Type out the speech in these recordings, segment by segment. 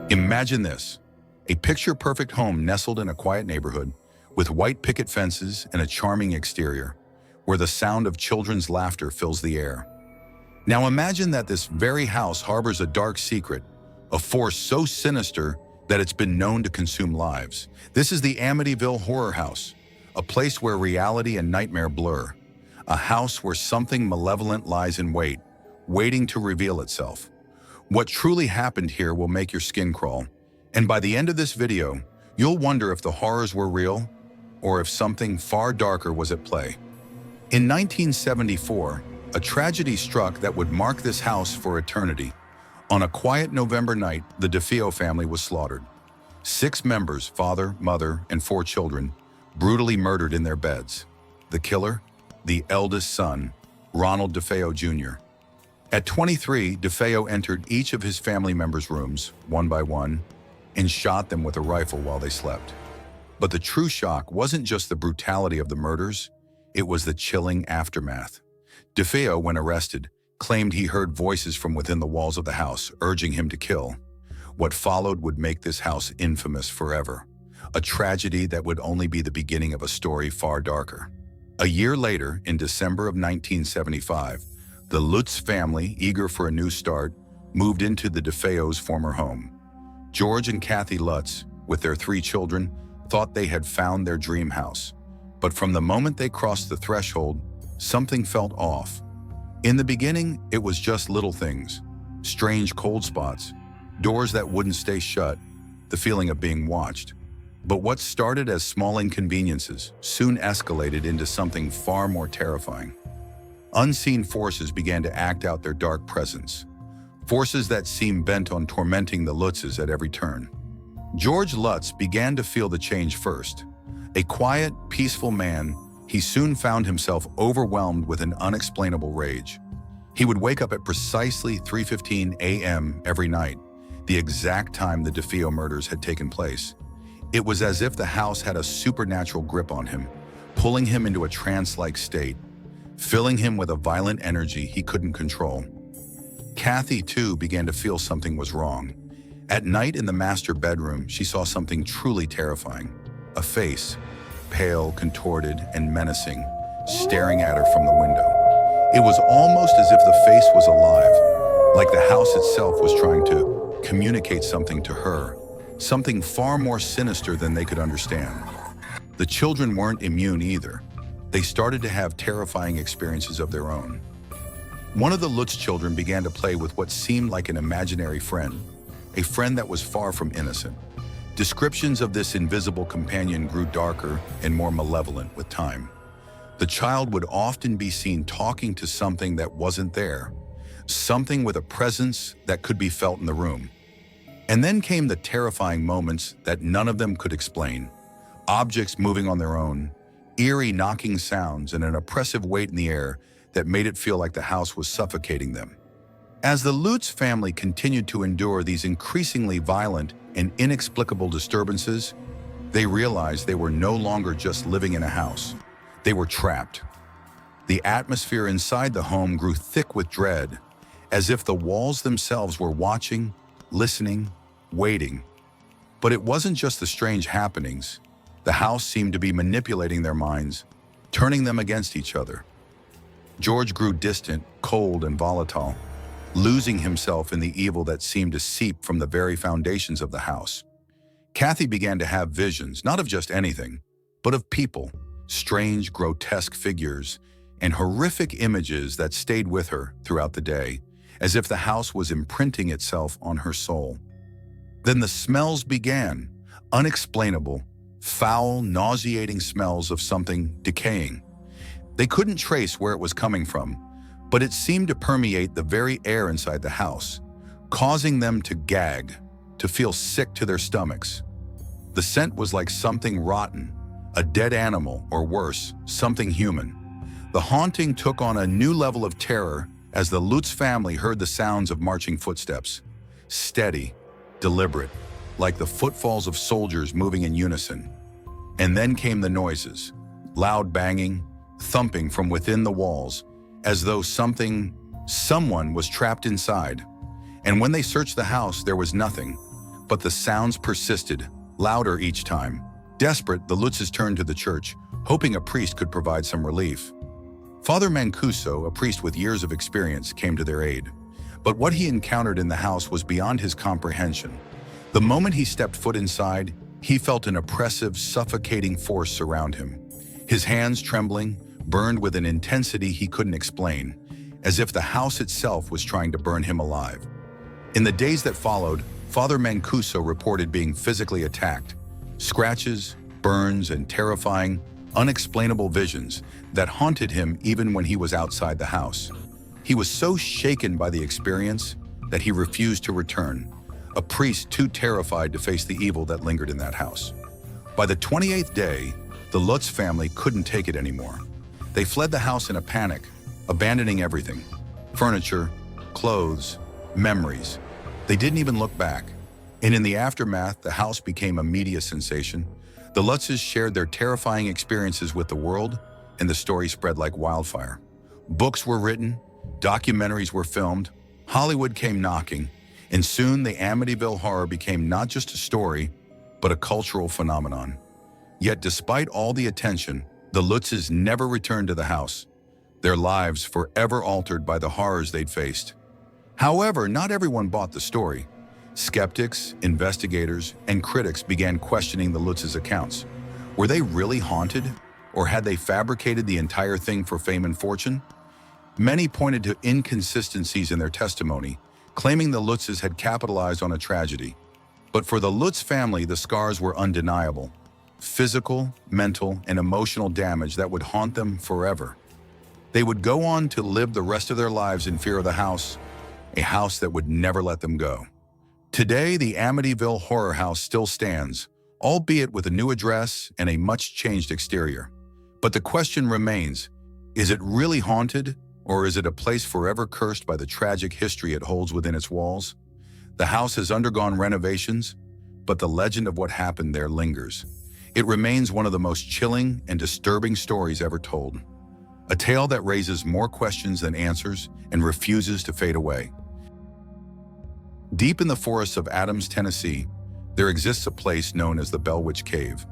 Imagine this, a picture-perfect home nestled in a quiet neighborhood with white picket fences and a charming exterior, where the sound of children's laughter fills the air. Now imagine that this very house harbors a dark secret, a force so sinister that it's been known to consume lives. This is the Amityville Horror House, a place where reality and nightmare blur, a house where something malevolent lies in wait, waiting to reveal itself. What truly happened here will make your skin crawl, and by the end of this video, you'll wonder if the horrors were real or if something far darker was at play. In 1974, a tragedy struck that would mark this house for eternity. On a quiet November night, the DeFeo family was slaughtered. 6 members, father, mother, and 4 children, brutally murdered in their beds. The killer? The eldest son, Ronald DeFeo Jr. At 23, DeFeo entered each of his family members' rooms, one by one, and shot them with a rifle while they slept. But the true shock wasn't just the brutality of the murders, it was the chilling aftermath. DeFeo, when arrested, claimed he heard voices from within the walls of the house, urging him to kill. What followed would make this house infamous forever, a tragedy that would only be the beginning of a story far darker. A year later, in December of 1975, the Lutz family, eager for a new start, moved into the DeFeo's former home. George and Kathy Lutz, with their 3 children, thought they had found their dream house. But from the moment they crossed the threshold, something felt off. In the beginning, it was just little things, strange cold spots, doors that wouldn't stay shut, the feeling of being watched. But what started as small inconveniences soon escalated into something far more terrifying. Unseen forces began to act out their dark presence, forces that seemed bent on tormenting the Lutzes at every turn. George Lutz began to feel the change first. A quiet, peaceful man, he soon found himself overwhelmed with an unexplainable rage. He would wake up at precisely 3:15 a.m. every night, the exact time the DeFeo murders had taken place. It was as if the house had a supernatural grip on him, pulling him into a trance-like state, filling him with a violent energy he couldn't control. Kathy, too, began to feel something was wrong. At night in the master bedroom, she saw something truly terrifying. A face, pale, contorted, and menacing, staring at her from the window. It was almost as if the face was alive, like the house itself was trying to communicate something to her, something far more sinister than they could understand. The children weren't immune either. They started to have terrifying experiences of their own. One of the Lutz children began to play with what seemed like an imaginary friend, a friend that was far from innocent. Descriptions of this invisible companion grew darker and more malevolent with time. The child would often be seen talking to something that wasn't there, something with a presence that could be felt in the room. And then came the terrifying moments that none of them could explain. Objects moving on their own, eerie knocking sounds, and an oppressive weight in the air that made it feel like the house was suffocating them. As the Lutz family continued to endure these increasingly violent and inexplicable disturbances, they realized they were no longer just living in a house. They were trapped. The atmosphere inside the home grew thick with dread, as if the walls themselves were watching, listening, waiting. But it wasn't just the strange happenings. The house seemed to be manipulating their minds, turning them against each other. George grew distant, cold, and volatile, losing himself in the evil that seemed to seep from the very foundations of the house. Kathy began to have visions, not of just anything, but of people, strange, grotesque figures, and horrific images that stayed with her throughout the day, as if the house was imprinting itself on her soul. Then the smells began, unexplainable, foul, nauseating smells of something decaying. They couldn't trace where it was coming from, but it seemed to permeate the very air inside the house, causing them to gag, to feel sick to their stomachs. The scent was like something rotten, a dead animal, or worse, something human. The haunting took on a new level of terror as the Lutz family heard the sounds of marching footsteps, steady, deliberate, like the footfalls of soldiers moving in unison. And then came the noises, loud banging, thumping from within the walls, as though someone was trapped inside. And when they searched the house, there was nothing But the sounds persisted, louder each time. Desperate, the Lutzes turned to the church, hoping a priest could provide some relief. Father Mancuso, a priest with years of experience, came to their aid. But what he encountered in the house was beyond his comprehension. The moment he stepped foot inside, he felt an oppressive, suffocating force surround him. His hands trembling, burned with an intensity he couldn't explain, as if the house itself was trying to burn him alive. In the days that followed, Father Mancuso reported being physically attacked. Scratches, burns, and terrifying, unexplainable visions that haunted him even when he was outside the house. He was so shaken by the experience that he refused to return, a priest too terrified to face the evil that lingered in that house. By the 28th day, the Lutz family couldn't take it anymore. They fled the house in a panic, abandoning everything: furniture, clothes, memories. They didn't even look back. And in the aftermath, the house became a media sensation. The Lutzes shared their terrifying experiences with the world, and the story spread like wildfire. Books were written, documentaries were filmed, Hollywood came knocking, and soon the Amityville Horror became not just a story, but a cultural phenomenon. Yet despite all the attention, the Lutzes never returned to the house, their lives forever altered by the horrors they'd faced. However, not everyone bought the story. Skeptics, investigators, and critics began questioning the Lutzes' accounts. Were they really haunted, or had they fabricated the entire thing for fame and fortune? Many pointed to inconsistencies in their testimony, claiming the Lutzes had capitalized on a tragedy. But for the Lutz family, the scars were undeniable: physical, mental, and emotional damage that would haunt them forever. They would go on to live the rest of their lives in fear of the house, a house that would never let them go. Today, the Amityville Horror House still stands, albeit with a new address and a much-changed exterior. But the question remains, is it really haunted, or is it a place forever cursed by the tragic history it holds within its walls? The house has undergone renovations, but the legend of what happened there lingers. It remains one of the most chilling and disturbing stories ever told. A tale that raises more questions than answers and refuses to fade away. Deep in the forests of Adams, Tennessee, there exists a place known as the Bell Witch Cave,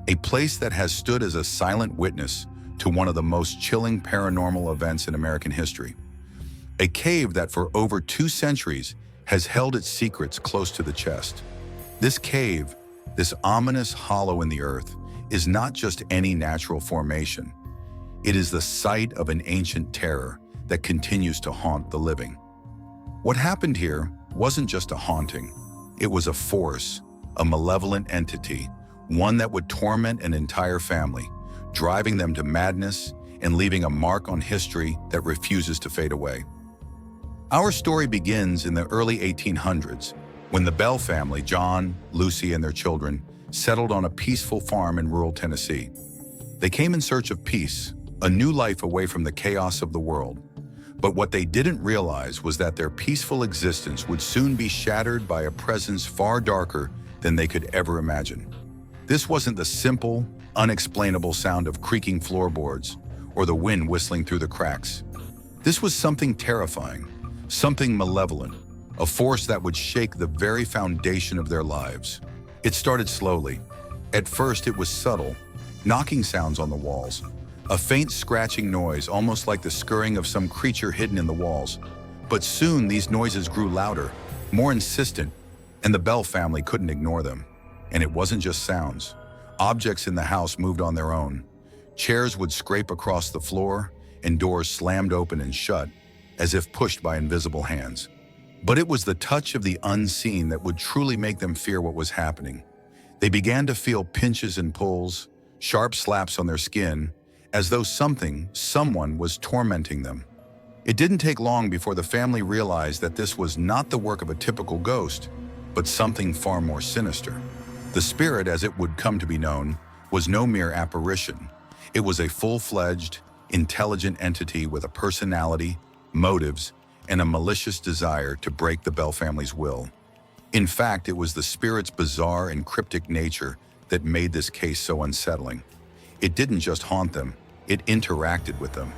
a place that has stood as a silent witness to one of the most chilling paranormal events in American history. A cave that for over 2 centuries has held its secrets close to the chest. This cave, this ominous hollow in the earth, is not just any natural formation. It is the site of an ancient terror that continues to haunt the living. What happened here wasn't just a haunting. It was a force, a malevolent entity, one that would torment an entire family, driving them to madness and leaving a mark on history that refuses to fade away. Our story begins in the early 1800s, when the Bell family, John, Lucy, and their children, settled on a peaceful farm in rural Tennessee. They came in search of peace, a new life away from the chaos of the world. But what they didn't realize was that their peaceful existence would soon be shattered by a presence far darker than they could ever imagine. This wasn't the simple, unexplainable sound of creaking floorboards or the wind whistling through the cracks. This was something terrifying, something malevolent, a force that would shake the very foundation of their lives. It started slowly. At first, it was subtle, knocking sounds on the walls, a faint scratching noise, almost like the scurrying of some creature hidden in the walls. But soon these noises grew louder, more insistent, and the Bell family couldn't ignore them. And it wasn't just sounds. Objects in the house moved on their own. Chairs would scrape across the floor, and doors slammed open and shut, as if pushed by invisible hands. But it was the touch of the unseen that would truly make them fear what was happening. They began to feel pinches and pulls, sharp slaps on their skin, as though someone was tormenting them. It didn't take long before the family realized that this was not the work of a typical ghost, but something far more sinister. The spirit, as it would come to be known, was no mere apparition. It was a full-fledged, intelligent entity with a personality, motives, and a malicious desire to break the Bell family's will. In fact, it was the spirit's bizarre and cryptic nature that made this case so unsettling. It didn't just haunt them, it interacted with them.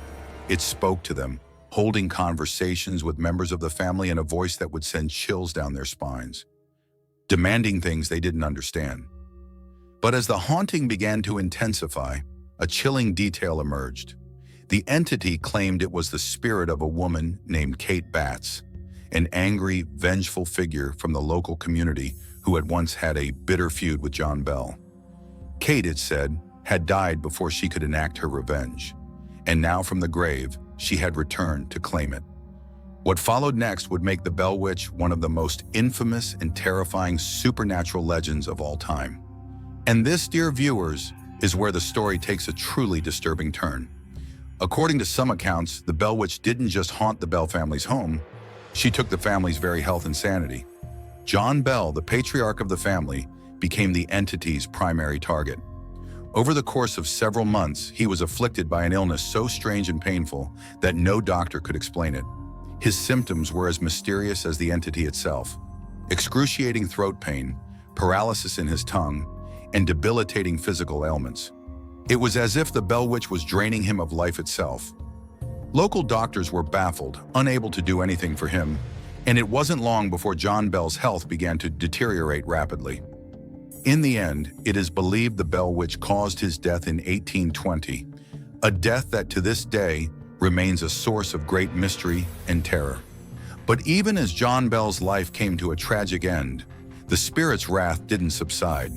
It spoke to them, holding conversations with members of the family in a voice that would send chills down their spines. demanding things they didn't understand. But as the haunting began to intensify, a chilling detail emerged. The entity claimed it was the spirit of a woman named Kate Batts, an angry, vengeful figure from the local community who had once had a bitter feud with John Bell. Kate, it said, had died before she could enact her revenge, and now from the grave, she had returned to claim it. What followed next would make the Bell Witch one of the most infamous and terrifying supernatural legends of all time. And this, dear viewers, is where the story takes a truly disturbing turn. According to some accounts, the Bell Witch didn't just haunt the Bell family's home, she took the family's very health and sanity. John Bell, the patriarch of the family, became the entity's primary target. Over the course of several months, he was afflicted by an illness so strange and painful that no doctor could explain it. His symptoms were as mysterious as the entity itself: excruciating throat pain, paralysis in his tongue, and debilitating physical ailments. It was as if the Bell Witch was draining him of life itself. Local doctors were baffled, unable to do anything for him, and it wasn't long before John Bell's health began to deteriorate rapidly. In the end, it is believed the Bell Witch caused his death in 1820, a death that to this day remains a source of great mystery and terror. But even as John Bell's life came to a tragic end, the spirit's wrath didn't subside.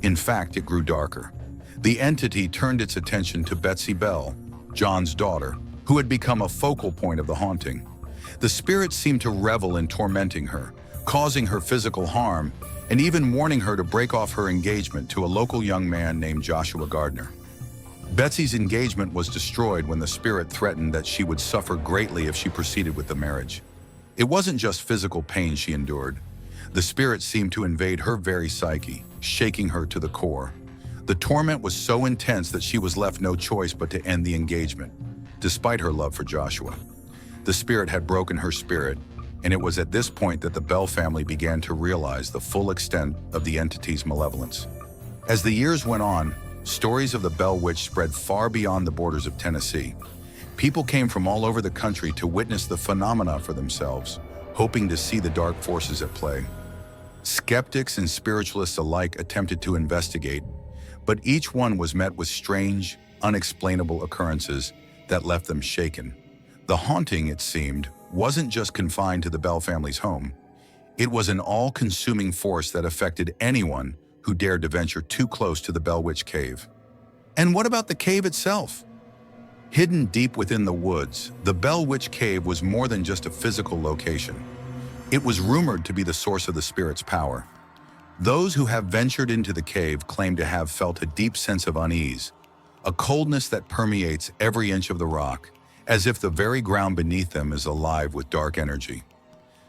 In fact, it grew darker. The entity turned its attention to Betsy Bell, John's daughter, who had become a focal point of the haunting. The spirit seemed to revel in tormenting her, causing her physical harm, and even warning her to break off her engagement to a local young man named Joshua Gardner. Betsy's engagement was destroyed when the spirit threatened that she would suffer greatly if she proceeded with the marriage. It wasn't just physical pain she endured. The spirit seemed to invade her very psyche, shaking her to the core. The torment was so intense that she was left no choice but to end the engagement, despite her love for Joshua. The spirit had broken her spirit, and it was at this point that the Bell family began to realize the full extent of the entity's malevolence. As the years went on, stories of the Bell Witch spread far beyond the borders of Tennessee. People came from all over the country to witness the phenomena for themselves, hoping to see the dark forces at play. Skeptics and spiritualists alike attempted to investigate, but each one was met with strange, unexplainable occurrences that left them shaken. The haunting, it seemed, wasn't just confined to the Bell family's home. It was an all-consuming force that affected anyone who dared to venture too close to the Bell Witch Cave. And what about the cave itself? Hidden deep within the woods, the Bell Witch Cave was more than just a physical location. It was rumored to be the source of the spirit's power. Those who have ventured into the cave claim to have felt a deep sense of unease, a coldness that permeates every inch of the rock, as if the very ground beneath them is alive with dark energy.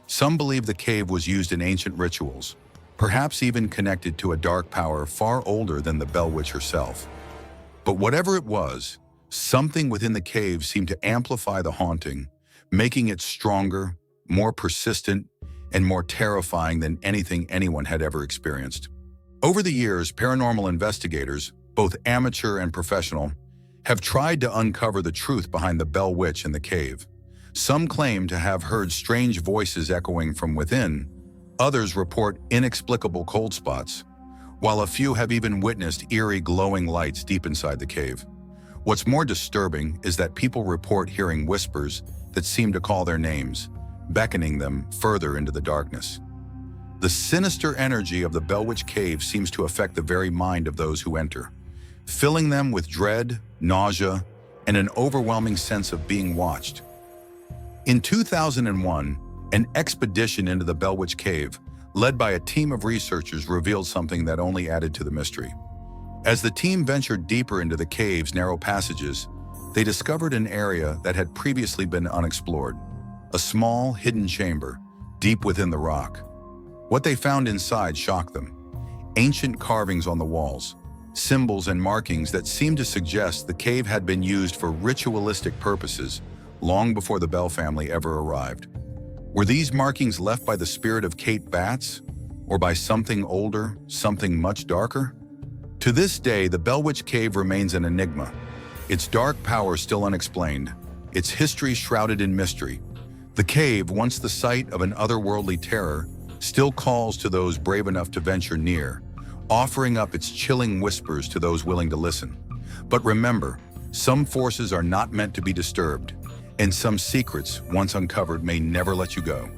Some believe the cave was used in ancient rituals, perhaps even connected to a dark power far older than the Bell Witch herself. But whatever it was, something within the cave seemed to amplify the haunting, making it stronger, more persistent, and more terrifying than anything anyone had ever experienced. Over the years, paranormal investigators, both amateur and professional, have tried to uncover the truth behind the Bell Witch in the cave. Some claim to have heard strange voices echoing from within. Others report inexplicable cold spots, while a few have even witnessed eerie glowing lights deep inside the cave. What's more disturbing is that people report hearing whispers that seem to call their names, beckoning them further into the darkness. The sinister energy of the Bell Witch Cave seems to affect the very mind of those who enter, filling them with dread, nausea, and an overwhelming sense of being watched. In 2001, an expedition into the Bell Witch Cave, led by a team of researchers, revealed something that only added to the mystery. As the team ventured deeper into the cave's narrow passages, they discovered an area that had previously been unexplored, a small, hidden chamber, deep within the rock. What they found inside shocked them. Ancient carvings on the walls, symbols and markings that seemed to suggest the cave had been used for ritualistic purposes long before the Bell family ever arrived. Were these markings left by the spirit of Kate Batts, or by something older, something much darker? To this day, the Bell Witch Cave remains an enigma, its dark power still unexplained, its history shrouded in mystery. The cave, once the site of an otherworldly terror, still calls to those brave enough to venture near, offering up its chilling whispers to those willing to listen. But remember, some forces are not meant to be disturbed, and some secrets, once uncovered, may never let you go.